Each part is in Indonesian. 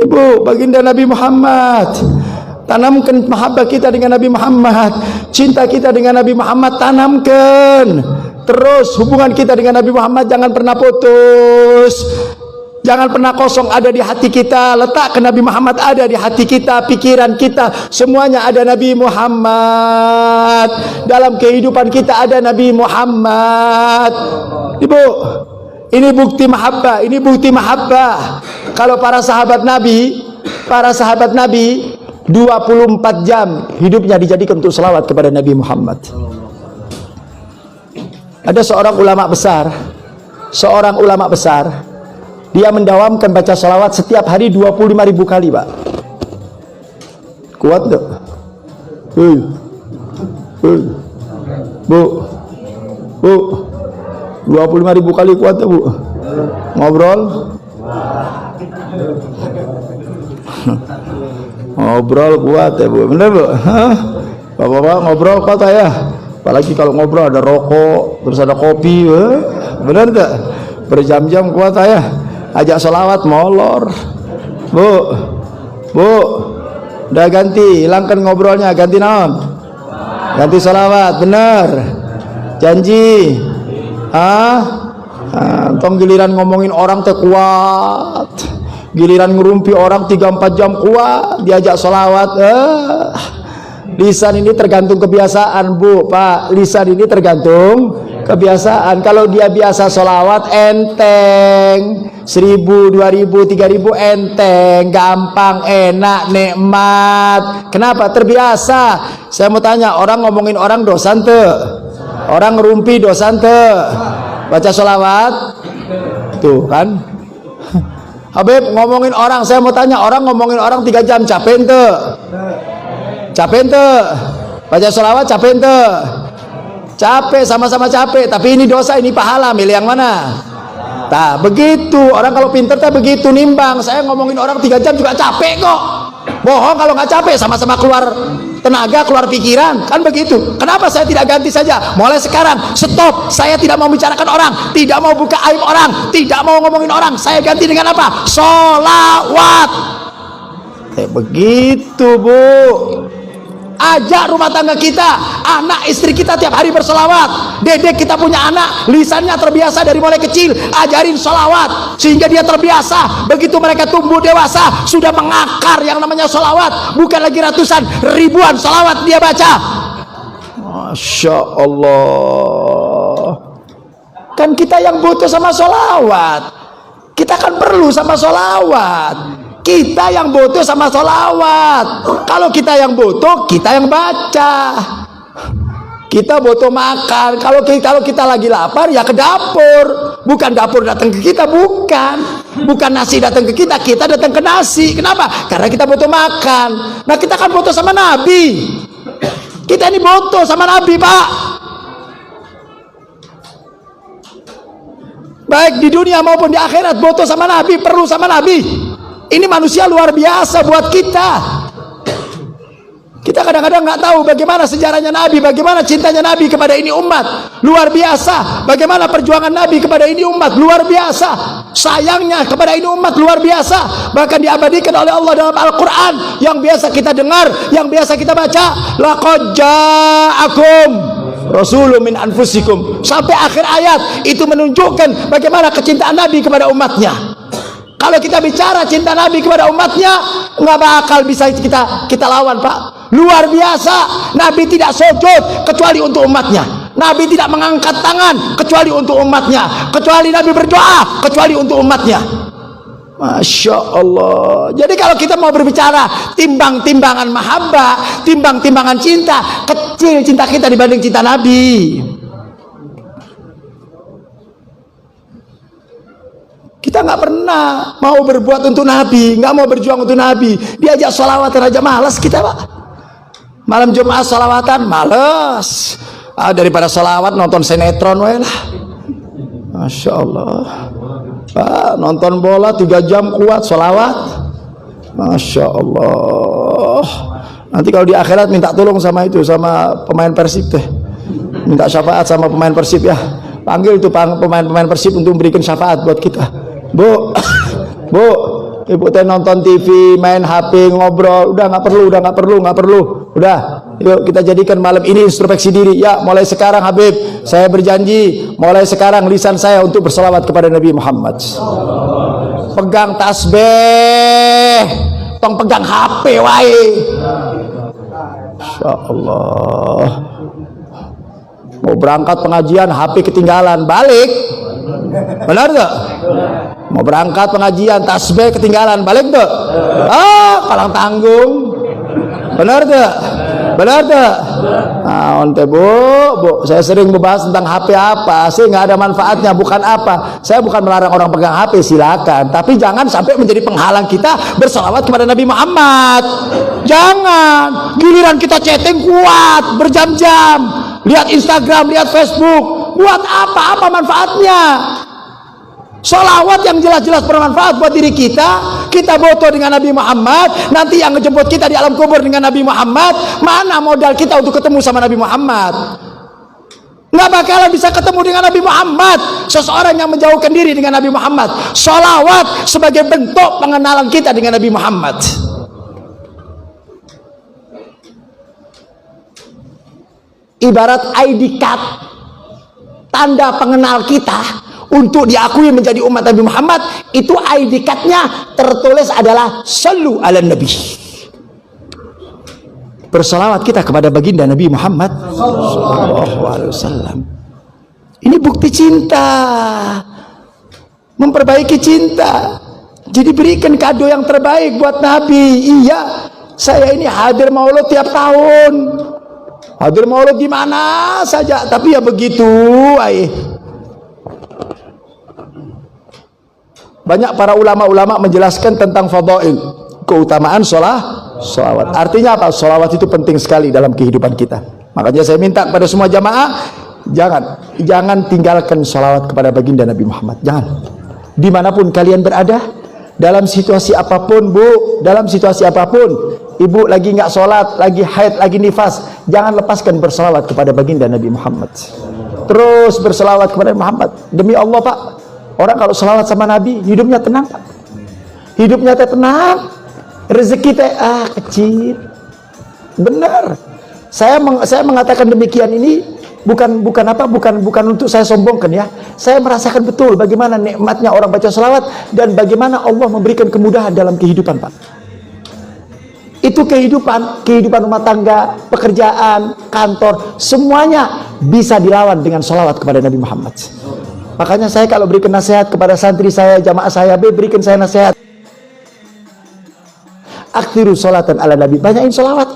Ibu, baginda Nabi Muhammad. Tanamkan mahabbah kita dengan Nabi Muhammad, cinta kita dengan Nabi Muhammad, tanamkan terus hubungan kita dengan Nabi Muhammad, jangan pernah putus, jangan pernah kosong, ada di hati kita. Letakkan Nabi Muhammad ada di hati kita, pikiran kita, semuanya ada Nabi Muhammad. Dalam kehidupan kita ada Nabi Muhammad. Ibu, ini bukti mahabbah, ini bukti mahabbah. Kalau para sahabat Nabi 24 jam hidupnya dijadikan untuk selawat kepada Nabi Muhammad. Ada seorang ulama besar, dia mendawamkan baca selawat setiap hari 25.000 kali, Pak. Kuat tak? Bu, 25.000 kali kuat tak, Bu? Ngobrol? Ngobrol kuat ya, Bu? Bener, Bu? Bapak-bapak ngobrol kuat ya? Apalagi kalau ngobrol ada rokok, terus ada kopi, bener tak? Berjam-jam kuat ya? Ajak selawat molor. Bu, udah ganti, hilangkan ngobrolnya, ganti naon? Ganti selawat, bener? Janji? Tong giliran ngomongin orang teh kuat, giliran ngerumpi orang 3-4 jam kuat, diajak sholawat. Lisan ini tergantung kebiasaan, Bu, Pak. Lisan ini tergantung kebiasaan. Kalau dia biasa sholawat enteng, 1.000, 2.000, 3.000 enteng, gampang, enak, nikmat. Kenapa? Terbiasa. Saya mau tanya, orang ngomongin orang dosan tuh, orang ngerumpi dosan tuh, baca sholawat tuh kan. Habib ngomongin orang, saya mau tanya, orang ngomongin orang 3 jam capek ente? Capek ente? Baca sholawat capek ente? Capek, sama-sama capek, tapi ini dosa, ini pahala, milih yang mana? Nah, begitu, orang kalau pinter teh begitu nimbang. Saya ngomongin orang 3 jam juga capek kok. Bohong kalau nggak capek, sama-sama keluar tenaga, keluar pikiran, kan begitu. Kenapa saya tidak ganti saja? Mulai sekarang, stop. Saya tidak mau bicarakan orang, tidak mau buka aib orang, tidak mau ngomongin orang. Saya ganti dengan apa? Sholawat. Begitu, Bu. Ajak rumah tangga kita, anak istri kita tiap hari bersolawat. Dedek kita punya anak, lisannya terbiasa dari mulai kecil, ajarin solawat sehingga dia terbiasa. Begitu mereka tumbuh dewasa, sudah mengakar yang namanya solawat. Bukan lagi ratusan, ribuan solawat dia baca. Masya Allah. Kan kita yang butuh sama solawat, kita kan perlu sama solawat. Kita yang butuh sama sholawat. Kalau kita yang butuh, kita yang baca. Kita butuh makan. Kalau kita lagi lapar, ya ke dapur. Bukan dapur datang ke kita, bukan. Bukan nasi datang ke kita, kita datang ke nasi. Kenapa? Karena kita butuh makan. Nah, kita kan butuh sama Nabi. Kita ini butuh sama Nabi, Pak. Baik di dunia maupun di akhirat, butuh sama Nabi, perlu sama Nabi. Ini manusia luar biasa buat kita. Kita kadang-kadang nggak tahu bagaimana sejarahnya Nabi, bagaimana cintanya Nabi kepada ini umat, luar biasa. Bagaimana perjuangan Nabi kepada ini umat, luar biasa. Sayangnya kepada ini umat, luar biasa. Bahkan diabadikan oleh Allah dalam Al-Quran, yang biasa kita dengar, yang biasa kita baca. Laqad ja'akum rasulun min anfusikum, sampai akhir ayat. Itu menunjukkan bagaimana kecintaan Nabi kepada umatnya. Kalau kita bicara cinta Nabi kepada umatnya, nggak bakal bisa kita lawan, Pak. Luar biasa. Nabi tidak sujud kecuali untuk umatnya. Nabi tidak mengangkat tangan kecuali untuk umatnya. Kecuali Nabi berdoa kecuali untuk umatnya. Masya Allah. Jadi kalau kita mau berbicara timbang-timbangan mahabbah, timbang-timbangan cinta, kecil cinta kita dibanding cinta Nabi. Kita nggak pernah mau berbuat untuk Nabi, nggak mau berjuang untuk Nabi. Diajak sholawatan aja malas kita, Pak. Malam Jumat sholawatan malas. Daripada sholawat nonton sinetron, lah. Masya Allah. Pak, nonton bola 3 jam kuat sholawat. Masya Allah. Nanti kalau di akhirat minta tolong sama itu, sama pemain Persib teh. Minta syafaat sama pemain Persib ya. Panggil tuh pemain-pemain Persib untuk memberikan syafaat buat kita. Bu, ibu teh nonton TV, main HP, ngobrol, udah nggak perlu. Udah, yuk kita jadikan malam ini introspeksi diri. Ya, mulai sekarang Habib, saya berjanji, mulai sekarang lisan saya untuk berselawat kepada Nabi Muhammad. Pegang tasbih, tong pegang HP wae. Insya Allah. Mau berangkat pengajian, HP ketinggalan, balik. Benar gak? Mau berangkat pengajian, tasbih ketinggalan, balik tuh. Kalang tanggung. Benar tuh? Nah, bu, saya sering membahas tentang HP apa sih, nggak ada manfaatnya, bukan apa. Saya bukan melarang orang pegang HP, silakan, tapi jangan sampai menjadi penghalang kita berselawat kepada Nabi Muhammad. Jangan, giliran kita chatting kuat berjam-jam, lihat Instagram, lihat Facebook, buat apa manfaatnya? Sholawat yang jelas-jelas bermanfaat buat diri kita. Kita foto dengan Nabi Muhammad, nanti yang ngejemput kita di alam kubur dengan Nabi Muhammad. Mana modal kita untuk ketemu sama Nabi Muhammad? Nggak bakalan bisa ketemu dengan Nabi Muhammad seseorang yang menjauhkan diri dengan Nabi Muhammad. Sholawat sebagai bentuk pengenalan kita dengan Nabi Muhammad. Ibarat ID card, tanda pengenal kita untuk diakui menjadi umat Nabi Muhammad. Itu ID card-nya tertulis adalah Sallu ala Nabi. Bersalawat kita kepada baginda Nabi Muhammad sallallahu alaihi wasallam. Ini bukti cinta, memperbaiki cinta. Jadi berikan kado yang terbaik buat Nabi. Iya, saya ini hadir maulud tiap tahun, hadir maulud di mana saja, tapi ya begitu. Banyak para ulama-ulama menjelaskan tentang fadail, keutamaan sholawat. Artinya apa? Sholawat itu penting sekali dalam kehidupan kita. Makanya saya minta kepada semua jamaah, jangan tinggalkan sholawat kepada baginda Nabi Muhammad. Jangan. Dimanapun kalian berada, dalam situasi apapun, bu, dalam situasi apapun, ibu lagi nggak sholat, lagi haid, lagi nifas, jangan lepaskan bersolawat kepada baginda Nabi Muhammad. Terus bersolawat kepada Muhammad. Demi Allah, Pak, orang kalau selawat sama Nabi, hidupnya tenang, Pak. Hidupnya tenang, rezeki kecil. Benar. Saya mengatakan demikian ini bukan untuk saya sombongkan ya. Saya merasakan betul bagaimana nikmatnya orang baca selawat dan bagaimana Allah memberikan kemudahan dalam kehidupan, Pak. Itu kehidupan rumah tangga, pekerjaan, kantor, semuanya bisa dilawan dengan selawat kepada Nabi Muhammad. Makanya saya kalau berikan nasihat kepada santri saya, jamaah saya, berikan saya nasihat. Akhirul sholatan ala Nabi, banyakin sholawat.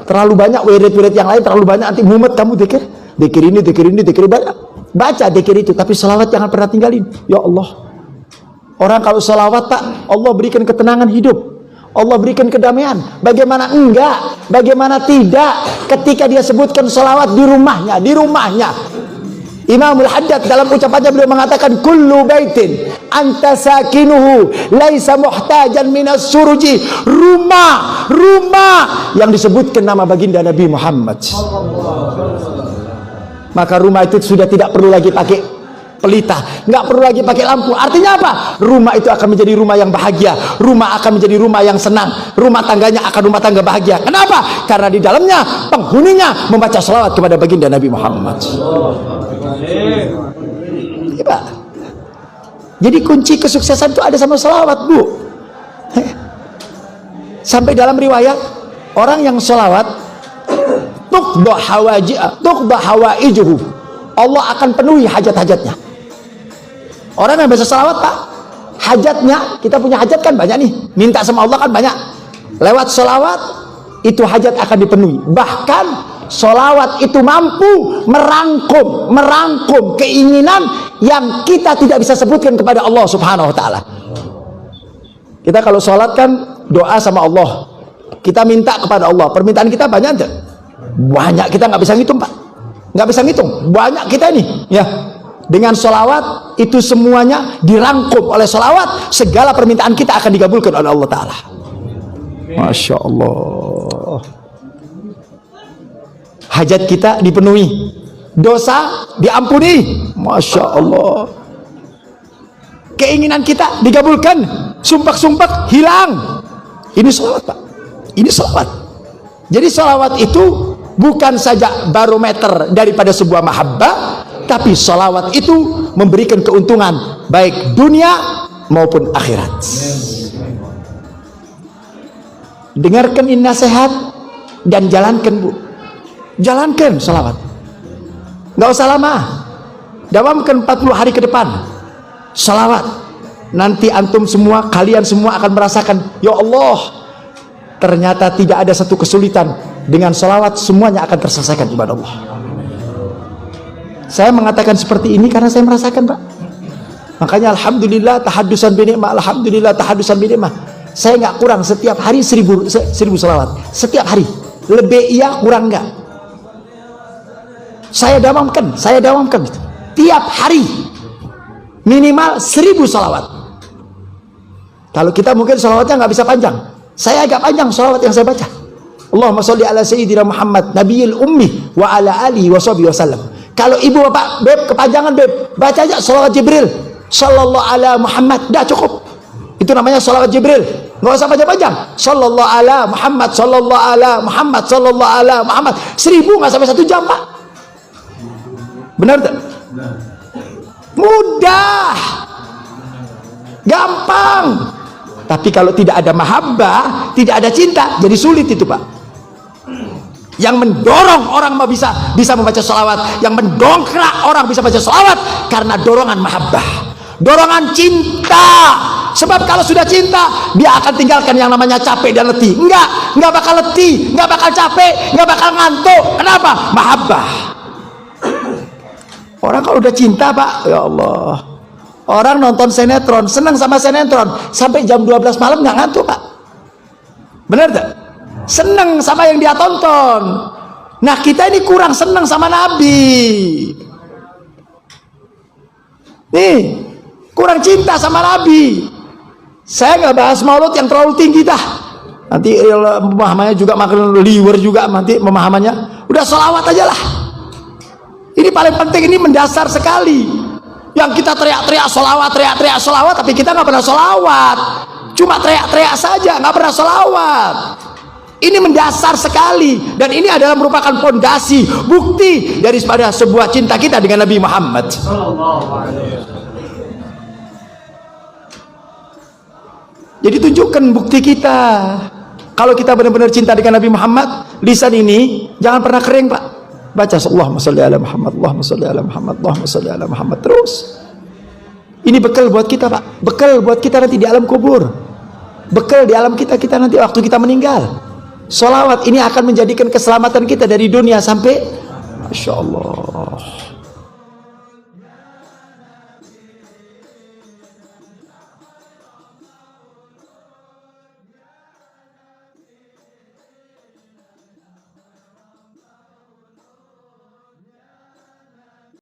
Terlalu banyak wirid-wirid yang lain, terlalu banyak, nanti mumet kamu dikir ini, banyak. Baca dikir itu, tapi sholawat jangan pernah tinggalin. Ya Allah, orang kalau sholawat, Pak, Allah berikan ketenangan hidup, Allah berikan kedamaian. Bagaimana enggak, bagaimana tidak ketika dia sebutkan sholawat di rumahnya. Imamul Haddad dalam ucapannya beliau mengatakan, kullu baitin anta sakinuhu laisa muhtajan minas suruji. Rumah yang disebutkan nama baginda Nabi Muhammad, maka rumah itu sudah tidak perlu lagi pakai pelita, nggak perlu lagi pakai lampu. Artinya apa? Rumah itu akan menjadi rumah yang bahagia, rumah akan menjadi rumah yang senang, rumah tangganya akan rumah tangga bahagia. Kenapa? Karena di dalamnya penghuninya membaca selawat kepada baginda Nabi Muhammad. Ya, Pak. Jadi kunci kesuksesan itu ada sama selawat, Bu. Sampai dalam riwayat, orang yang selawat tuqda hawaijuhu, Allah akan penuhi hajat-hajatnya. Orang yang baca selawat, Pak, hajatnya, kita punya hajat kan banyak nih, minta sama Allah kan banyak. Lewat selawat itu hajat akan dipenuhi. Bahkan sholawat itu mampu merangkum keinginan yang kita tidak bisa sebutkan kepada Allah Subhanahu wa ta'ala. Kita kalau sholat kan doa sama Allah, kita minta kepada Allah, permintaan kita banyak enggak? Banyak, kita nggak bisa ngitung, Pak, nggak bisa ngitung, banyak kita ini ya. Dengan sholawat itu semuanya dirangkum oleh sholawat, segala permintaan kita akan dikabulkan oleh Allah ta'ala. Masya Allah. Hajat kita dipenuhi, dosa diampuni, Masya Allah. keinginan kita digabulkan, sumpah-sumpah hilang. Ini sholawat Pak, ini sholawat. Jadi sholawat itu bukan saja barometer daripada sebuah mahabbah, tapi sholawat itu memberikan keuntungan baik dunia maupun akhirat. Dengarkan ini nasihat dan jalankan Bu, jalankan sholawat, nggak usah lama, dawamkan 40 hari ke depan sholawat. Nanti antum semua, kalian semua akan merasakan, ya Allah, ternyata tidak ada satu kesulitan dengan sholawat, semuanya akan terselesaikan ibadah Allah. Saya mengatakan seperti ini karena saya merasakan Pak. Makanya alhamdulillah tahadusan binikmah, alhamdulillah tahadusan binikmah. Saya nggak kurang setiap hari 1000 sholawat setiap hari, lebih iya kurang nggak. Saya dawamkan gitu. Tiap hari minimal 1000 sholawat. Kalau kita mungkin sholawatnya nggak bisa panjang, saya agak panjang sholawat yang saya baca. Allahumma sholli ala sayyidina Muhammad nabiyil ummi wa ala alihi wa sahbihi wasallam. Kalau ibu bapak beb kepanjangan beb, baca aja sholawat Jibril sallallahu ala Muhammad, dah cukup. Itu namanya sholawat Jibril, nggak usah panjang-panjang. Sallallahu ala Muhammad, sallallahu ala Muhammad, sallallahu ala Muhammad. 1000 nggak sampai 1 jam Pak. Benar tak? Mudah, gampang. Tapi kalau tidak ada mahabbah, tidak ada cinta, jadi sulit itu Pak. Yang mendorong orang bisa membaca sholawat, yang mendongkrak orang bisa baca sholawat karena dorongan mahabbah, dorongan cinta. Sebab kalau sudah cinta, dia akan tinggalkan yang namanya capek dan letih. Enggak bakal letih, enggak bakal capek, enggak bakal ngantuk. Kenapa? Mahabbah. Orang kalau udah cinta Pak, ya Allah, orang nonton sinetron, senang sama sinetron sampai jam 12 malam nggak ngantuk Pak. Benar tak? Senang sama yang dia tonton. Nah kita ini kurang senang sama Nabi. Nih kurang cinta sama Nabi. Saya nggak bahas maulud yang terlalu tinggi dah. Nanti pemahamannya juga makin liwer juga nanti pemahamannya. Udah sholawat aja lah. Ini paling penting, ini mendasar sekali. Yang kita teriak-teriak sholawat, tapi kita nggak pernah sholawat. Cuma teriak-teriak saja, nggak pernah sholawat. Ini mendasar sekali, dan ini adalah merupakan fondasi, bukti daripada sebuah cinta kita dengan Nabi Muhammad. Jadi tunjukkan bukti kita. Kalau kita benar-benar cinta dengan Nabi Muhammad, lisan ini jangan pernah kering Pak. Baca Allahumma sholli ala Muhammad, Allahumma sholli ala Muhammad, Allahumma sholli ala Muhammad terus. Ini bekal buat kita Pak, bekal buat kita nanti di alam kubur, bekal di alam kita nanti waktu kita meninggal. Sholawat ini akan menjadikan keselamatan kita dari dunia sampai Masya Allah.